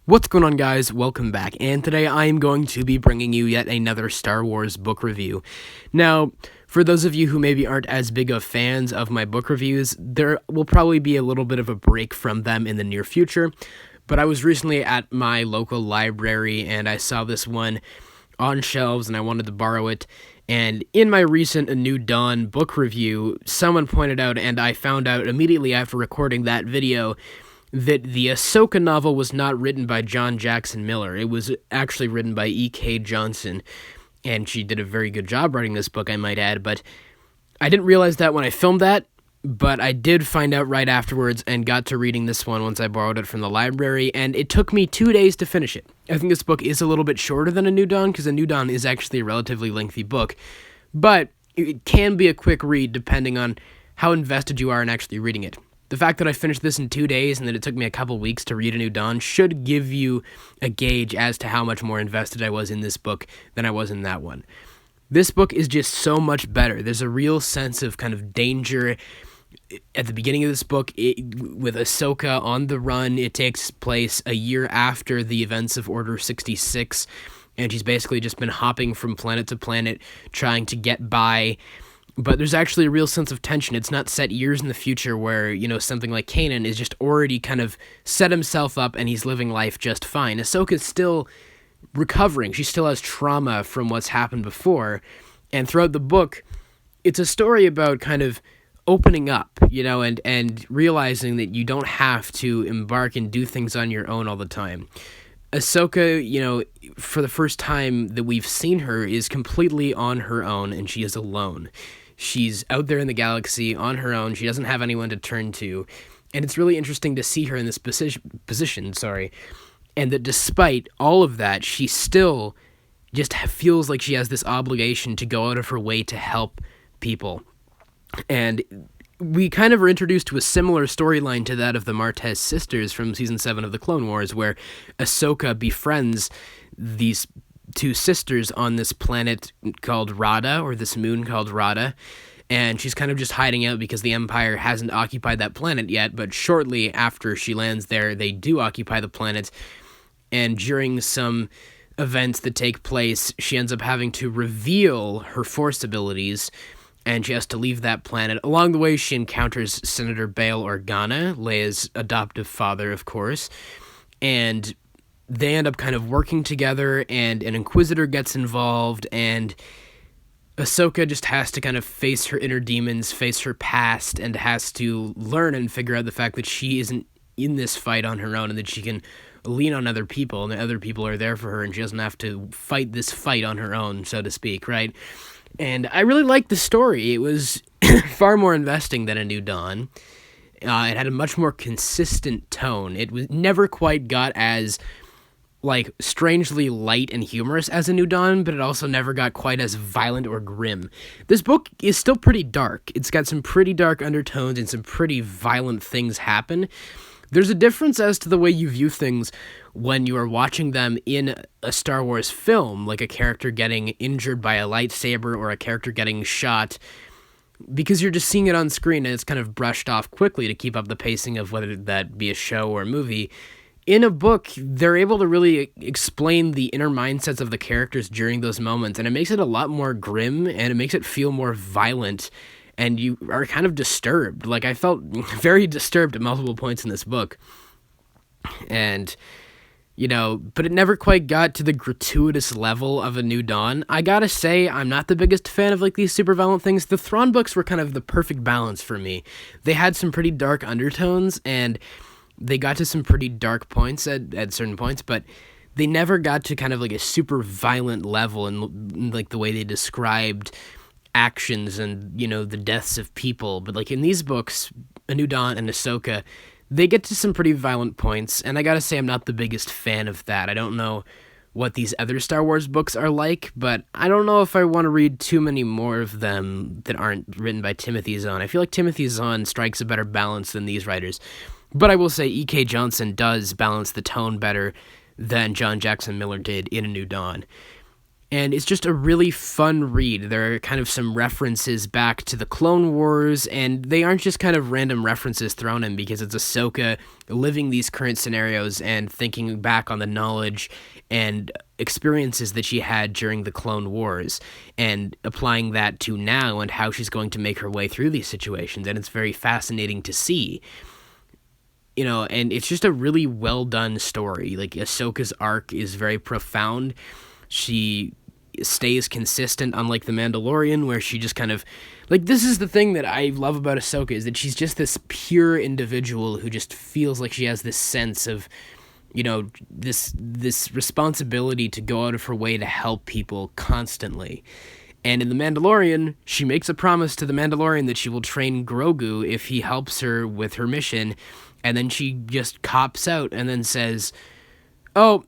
What's going on, guys? Welcome back, and today I am going to be bringing you yet another Star Wars book review. Now, for those of you who maybe aren't as big of fans of my book reviews, there will probably be a little bit of a break from them in the near future, but I was recently at my local library, and I saw this one on shelves, and I wanted to borrow it, and in my recent A New Dawn book review, someone pointed out, and I found out immediately after recording that video, that the Ahsoka novel was not written by John Jackson Miller. It was actually written by E.K Johnston, and she did a very good job writing this book, I might add, but I didn't realize that when I filmed that, but I did find out right afterwards and got to reading this one once I borrowed it from the library, and it took me 2 days to finish it. I think this book is a little bit shorter than A New Dawn, because A New Dawn is actually a relatively lengthy book, but it can be a quick read depending on how invested you are in actually reading it. The fact that I finished this in 2 days and that it took me a couple weeks to read A New Dawn should give you a gauge as to how much more invested I was in this book than I was in that one. This book is just so much better. There's a real sense of kind of danger at the beginning of this book with Ahsoka on the run. It takes place a year after the events of Order 66, and she's basically just been hopping from planet to planet trying to get by. But there's actually a real sense of tension. It's not set years in the future where, something like Kanan is just already kind of set himself up and he's living life just fine. Ahsoka's still recovering. She still has trauma from what's happened before. And throughout the book, it's a story about kind of opening up, and realizing that you don't have to embark and do things on your own all the time. Ahsoka, for the first time that we've seen her, is completely on her own, and she is alone. She's out there in the galaxy on her own. She doesn't have anyone to turn to, and it's really interesting to see her in this position, and that despite all of that, she still just feels like she has this obligation to go out of her way to help people. And we kind of are introduced to a similar storyline to that of the Martez sisters from Season 7 of the Clone Wars, where Ahsoka befriends these two sisters on this planet called Rada, or this moon called Rada, and she's kind of just hiding out because the Empire hasn't occupied that planet yet, but shortly after she lands there, they do occupy the planet, and during some events that take place, she ends up having to reveal her Force abilities, and she has to leave that planet. Along the way, she encounters Senator Bail Organa, Leia's adoptive father, of course, and they end up kind of working together, and an Inquisitor gets involved, and Ahsoka just has to kind of face her inner demons, face her past, and has to learn and figure out the fact that she isn't in this fight on her own, and that she can lean on other people, and that other people are there for her, and she doesn't have to fight this fight on her own, so to speak, right? And I really liked the story. It was far more investing than A New Dawn. It had a much more consistent tone. It was never quite got as strangely light and humorous as A New Dawn, but it also never got quite as violent or grim. This book is still pretty dark. It's got some pretty dark undertones and some pretty violent things happen. There's a difference as to the way you view things when you are watching them in a Star Wars film, like a character getting injured by a lightsaber or a character getting shot, because you're just seeing it on screen and it's kind of brushed off quickly to keep up the pacing of whether that be a show or a movie. In a book, they're able to really explain the inner mindsets of the characters during those moments, and it makes it a lot more grim, and it makes it feel more violent, and you are kind of disturbed. I felt very disturbed at multiple points in this book. And, but it never quite got to the gratuitous level of A New Dawn. I gotta say, I'm not the biggest fan of, these super violent things. The Thrawn books were kind of the perfect balance for me. They had some pretty dark undertones, and they got to some pretty dark points at certain points, but they never got to kind of a super violent level in the way they described actions and, the deaths of people. But in these books, A New Dawn and Ahsoka, they get to some pretty violent points, and I gotta say I'm not the biggest fan of that. I don't know what these other Star Wars books are like, but I don't know if I want to read too many more of them that aren't written by Timothy Zahn. I feel like Timothy Zahn strikes a better balance than these writers. But I will say E.K Johnston does balance the tone better than John Jackson Miller did in A New Dawn. And it's just a really fun read. There are kind of some references back to the Clone Wars, and they aren't just kind of random references thrown in because it's Ahsoka living these current scenarios and thinking back on the knowledge and experiences that she had during the Clone Wars and applying that to now and how she's going to make her way through these situations. And it's very fascinating to see. And it's just a really well done story. Like, Ahsoka's arc is very profound. She stays consistent, unlike The Mandalorian, where she just kind of, like, this is the thing that I love about Ahsoka, is that she's just this pure individual who just feels like she has this sense of, this responsibility to go out of her way to help people constantly. And in The Mandalorian, she makes a promise to the Mandalorian that she will train Grogu if he helps her with her mission, and then she just cops out and then says, "Oh,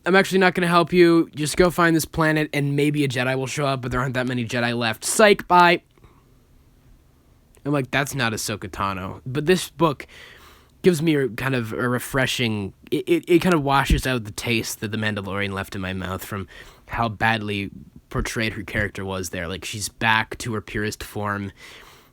I'm actually not going to help you. Just go find this planet and maybe a Jedi will show up, but there aren't that many Jedi left. Psych, bye." I'm like, that's not Ahsoka Tano. But this book gives me a kind of a refreshing... It kind of washes out the taste that The Mandalorian left in my mouth from how badly portrayed her character was there. Like, she's back to her purest form,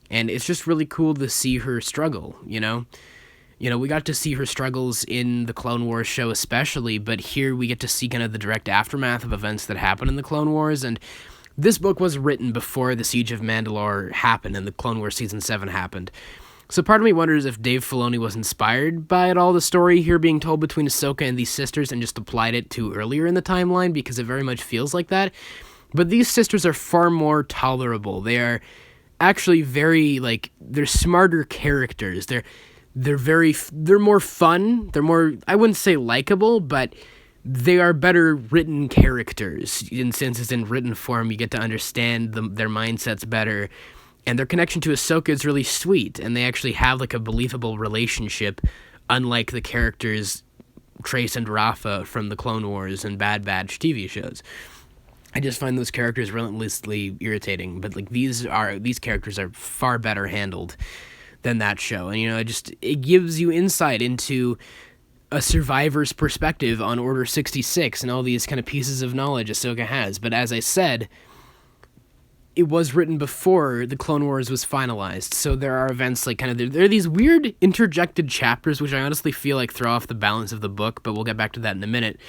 and it's just really cool to see her struggle, we got to see her struggles in the Clone Wars show especially, but here we get to see kind of the direct aftermath of events that happened in the Clone Wars, and this book was written before the Siege of Mandalore happened and the Clone Wars Season 7 happened. So part of me wonders if Dave Filoni was inspired by it all, the story here being told between Ahsoka and these sisters, and just applied it to earlier in the timeline, because it very much feels like that. But these sisters are far more tolerable. They are actually very, they're smarter characters. They're more fun. They're more, I wouldn't say likable, but they are better written characters. Since it's in written form, you get to understand their mindsets better. And their connection to Ahsoka is really sweet, and they actually have a believable relationship, unlike the characters Trace and Rafa from the Clone Wars and Bad Batch TV shows. I just find those characters relentlessly irritating, but these characters are far better handled than that show. And it gives you insight into a survivor's perspective on Order 66 and all these kind of pieces of knowledge Ahsoka has. But as I said, it was written before the Clone Wars was finalized, so there are events there are these weird interjected chapters which I honestly feel like throw off the balance of the book, but we'll get back to that in a minute.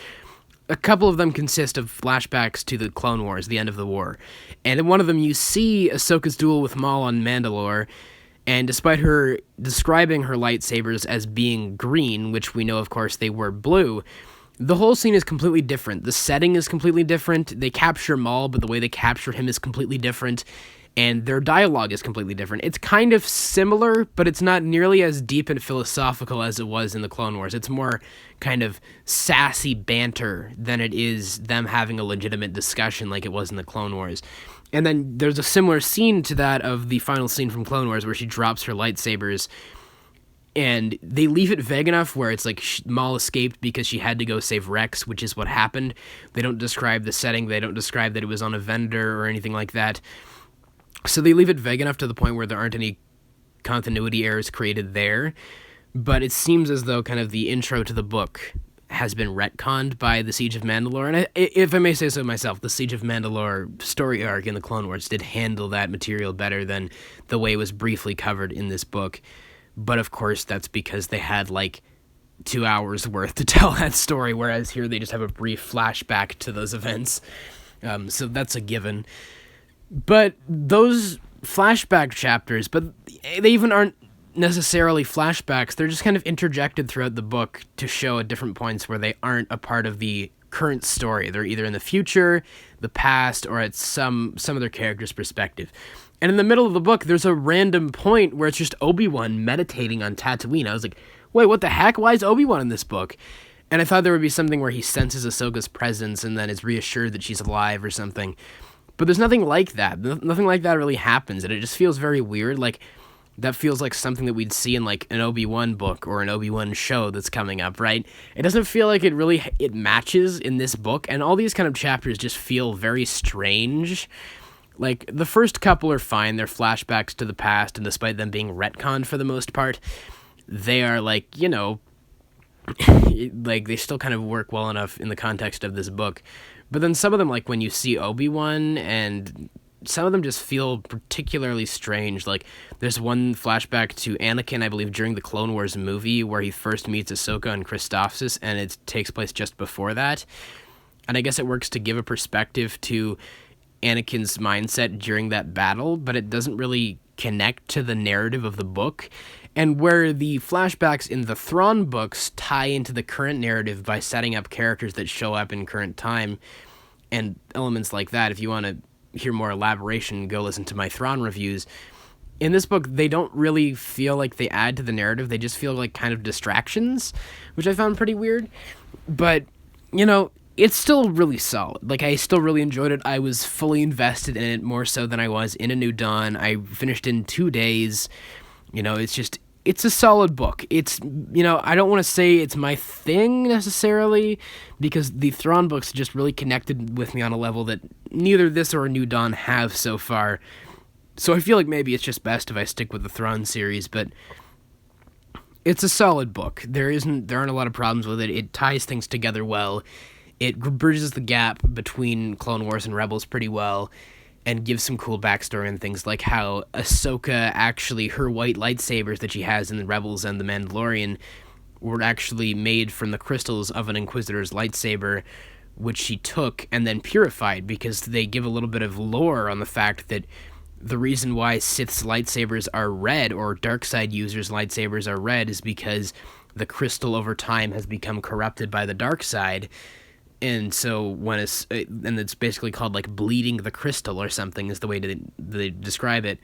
A couple of them consist of flashbacks to the Clone Wars, the end of the war, and in one of them you see Ahsoka's duel with Maul on Mandalore, and despite her describing her lightsabers as being green, which we know of course they were blue, the whole scene is completely different. The setting is completely different. They capture Maul, but the way they capture him is completely different. And their dialogue is completely different. It's kind of similar, but it's not nearly as deep and philosophical as it was in the Clone Wars. It's more kind of sassy banter than it is them having a legitimate discussion like it was in the Clone Wars. And then there's a similar scene to that of the final scene from Clone Wars where she drops her lightsabers, and they leave it vague enough where it's Maul escaped because she had to go save Rex, which is what happened. They don't describe the setting. They don't describe that it was on a vendor or anything like that. So they leave it vague enough to the point where there aren't any continuity errors created there. But it seems as though kind of the intro to the book has been retconned by the Siege of Mandalore. And if I may say so myself, the Siege of Mandalore story arc in the Clone Wars did handle that material better than the way it was briefly covered in this book. But of course, that's because they had 2 hours worth to tell that story, whereas here they just have a brief flashback to those events. So that's a given. But those flashback chapters, but they even aren't necessarily flashbacks. They're just kind of interjected throughout the book to show at different points where they aren't a part of the current story. They're either in the future, the past, or at some other character's perspective. And in the middle of the book, there's a random point where it's just Obi-Wan meditating on Tatooine. I was like, wait, what the heck? Why is Obi-Wan in this book? And I thought there would be something where he senses Ahsoka's presence and then is reassured that she's alive or something. But there's nothing like that. Nothing like that really happens, and it just feels very weird. That feels like something that we'd see in an Obi-Wan book or an Obi-Wan show that's coming up, right? It doesn't feel like it matches in this book, and all these kind of chapters just feel very strange. The first couple are fine. They're flashbacks to the past, and despite them being retconned for the most part, they are like they still kind of work well enough in the context of this book. But then some of them, like when you see Obi-Wan, and some of them just feel particularly strange. Like there's one flashback to Anakin, I believe, during the Clone Wars movie where he first meets Ahsoka and Christophsis, and it takes place just before that. And I guess it works to give a perspective to Anakin's mindset during that battle, but it doesn't really connect to the narrative of the book. And where the flashbacks in the Thrawn books tie into the current narrative by setting up characters that show up in current time and elements like that, if you want to hear more elaboration, go listen to my Thrawn reviews. In this book, they don't really feel like they add to the narrative. They just feel like kind of distractions, which I found pretty weird. But, it's still really solid. Like, I still really enjoyed it. I was fully invested in it, more so than I was in A New Dawn. I finished in 2 days. It's a solid book. It's, I don't want to say it's my thing necessarily, because the Thrawn books just really connected with me on a level that neither this or A New Dawn have so far. So I feel like maybe it's just best if I stick with the Thrawn series, but it's a solid book. There aren't a lot of problems with it. It ties things together well. It bridges the gap between Clone Wars and Rebels pretty well, and gives some cool backstory and things like how Ahsoka actually, her white lightsabers that she has in the Rebels and the Mandalorian were actually made from the crystals of an Inquisitor's lightsaber, which she took and then purified, because they give a little bit of lore on the fact that the reason why Sith's lightsabers are red, or dark side users' lightsabers are red, is because the crystal over time has become corrupted by the dark side. And so and it's basically called like bleeding the crystal or something is the way they describe it.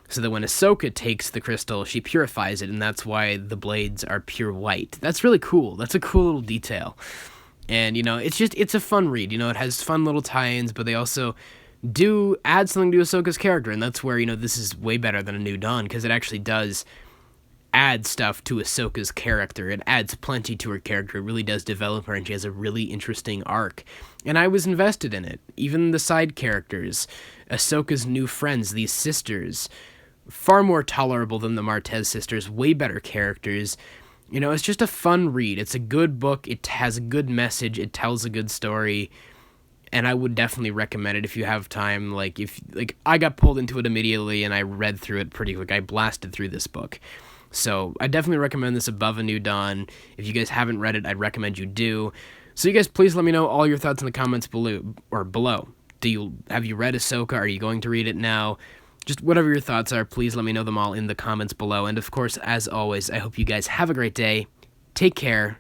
So that when Ahsoka takes the crystal, she purifies it, and that's why the blades are pure white. That's really cool. That's a cool little detail. And, it's a fun read. It has fun little tie-ins, but they also do add something to Ahsoka's character, and that's where, this is way better than A New Dawn, because it actually does add stuff to Ahsoka's character. It adds plenty to her character. It really does develop her, and she has a really interesting arc. And I was invested in it. Even the side characters, Ahsoka's new friends, these sisters, far more tolerable than the Martez sisters, way better characters. It's just a fun read. It's a good book. It has a good message. It tells a good story. And I would definitely recommend it if you have time. I got pulled into it immediately, and I read through it pretty quick. I blasted through this book. So I definitely recommend this above A New Dawn. If you guys haven't read it, I'd recommend you do. So you guys, please let me know all your thoughts in the comments below. Have you read Ahsoka? Are you going to read it now? Just whatever your thoughts are, please let me know them all in the comments below. And of course, as always, I hope you guys have a great day. Take care,